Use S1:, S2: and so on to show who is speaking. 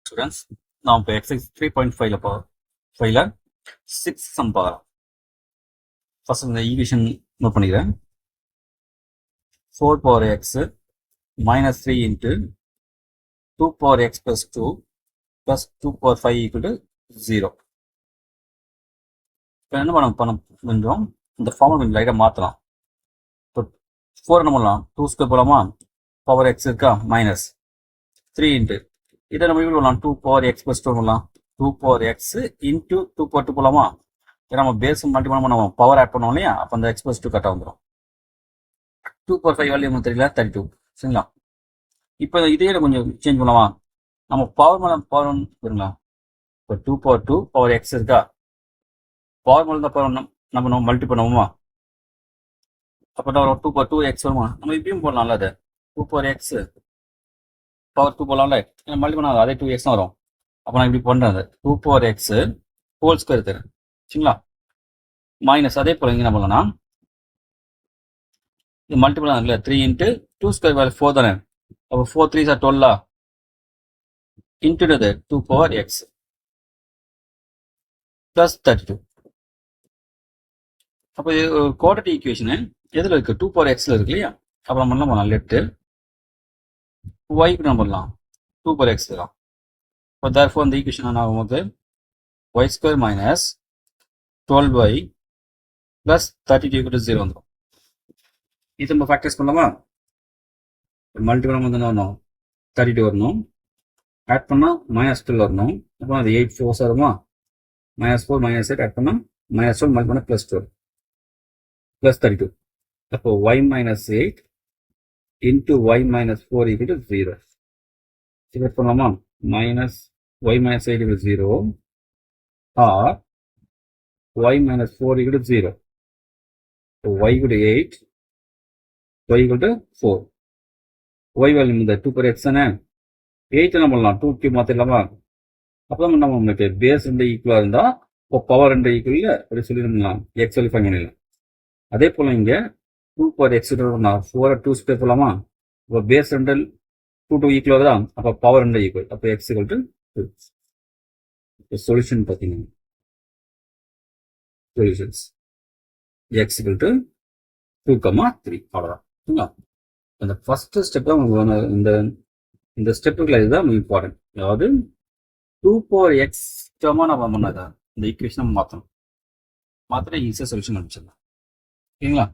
S1: Students நாம் இப்போ exercise 3.5ல 6 some பார்க்கலாம். ஃபர்ஸ்ட் இந்த ஈக்குவேஷன் நோட் பண்ணிக்கிறேன். 4 power x minus 3 into 2 power x plus 2 plus 2 power 5 equal to 0. இப்போ என்ன பண்ண கொஞ்சம் இந்த ஃபார்முலா கொஞ்சம் லைட்டாக மாற்றலாம். இப்போ 4 என்ன பண்ணலாம், 2 ஸ்கொயர் போகலாமா, பவர் எக்ஸ் இருக்கா மைனஸ் 3 இன்ட்டு இதை நம்ம எப்படி பண்ணலாம், 2 power x plus 2 பண்ணலாம், 2 power x into 2 power 2 போகலாமா. ஏன்னா நம்ம பேஸ் மல்டிபிள் நம்ம பவர் ஆட் பண்ணுவோம் இல்லையா, அப்போ அந்த x plus 2 கரெக்டாக வந்துடும். 2 power 5 வேல்யூ நமக்கு தெரியல, 32 சரிங்களா. இப்போ இதே கொஞ்சம் சேஞ்ச் பண்ணலாமா, நம்ம பவர் மேலே பவர் ஒன் வருங்களா. இப்போ 2 power 2 பவர் எக்ஸ் இருக்கா, பவர் மேலே தான் பவர் நம்ம மல்டி பண்ணுவோமா, அப்போ தான் 2 power 2 எக்ஸ் வருமா. நம்ம இப்பயும் போடலாம்ல, அது 2 power எக்ஸ் பவர் 2 போகலாம்ல, மல்டி பண்ணால் அதே 2x தான் வரும். அப்போ நான் இப்படி பண்ணுறது 2 power x ஹோல் ஸ்கொயர் தரேன் சரிங்களா, மைனஸ் அதே போல் இங்கே என்ன பண்ணலாம், இது மல்டிபிள் ஆகுதுல, 3 இன்ட்டு 2 ஸ்கொயர் வேல்யூ 4 தானே, அப்போ 4 3s are 12 into 2 power x plus 32. அப்போ இது குவாட்ரேட்டிக் ஈக்குவேஷனு எதில் இருக்குது, 2 power xல இருக்கு இல்லையா. அப்போ நம்ம என்ன பண்ணலாம், லெஃப்ட்டு yக்கு நம்ம பண்ணலாம் 2 power x தான். இப்போ therefore இந்த ஈக்குவேஷன் என்ன ஆகும், y square minus 12y plus 32 equal to 0 வந்துடும். இது நம்ம ஃபேக்டர்ஸ் பண்ணலாமா, மல்டிபிள் வந்து என்ன வரணும், 32 வரணும், ஆட் பண்ணால் -12 வரணும், அப்போ அது 8 4 வருமா, -4 -8 ஆட் பண்ணால் -12 மல்டிபிள் பண்ணால் +12 ப்ளஸ் 32. அப்போ y minus 8 into y minus 4 equal to 0. Select பண்ணலாமா, minus y minus 8 equal to 0 or y minus 4 equal to 0. So y equal to 8, y equal to 4. y value இந்த 2 power x தானே, 8 என்ன பண்ணலாம் 2 cube மாற்றிடலாமா. அப்போ தான் நம்ம உங்களுக்கு பேஸ் 2 ஈக்குவலாக இருந்தால் இப்போ பவர் 2 ஈக்குவல் அப்படி சொல்லி நம்ம x வேல்யூ ஃபைன் பண்ணிடலாம். அதே போல் இங்கே 2 power x 4 2 ஸ்கொயர் போகலாமா, இப்போ பேஸ் 2 2 ஈக்குவலாக தான், அப்போ பவர் 2 ஈக்குவல், அப்போ x ஈக்குவல் டு 2. இப்போ சொல்யூஷன் பார்த்தீங்கன்னா சொல்யூஷன்ஸ் x ஈக்குவல் டு 2,3 அவ்வளோதான் சரிங்களா. இந்த ஃபர்ஸ்ட் ஸ்டெப் தான் உங்களுக்கு இந்த ஸ்டெப்புக்குள்ள இதுதான் இம்பார்ட்டன்ட். அதாவது 2 power x நம்ம பண்ணாதான் இந்த ஈக்குவேஷன் மாற்றணும், மாத்திர ஈஸியாக சொல்யூஷன் அனுப்பிச்சிடலாம் சரிங்களா.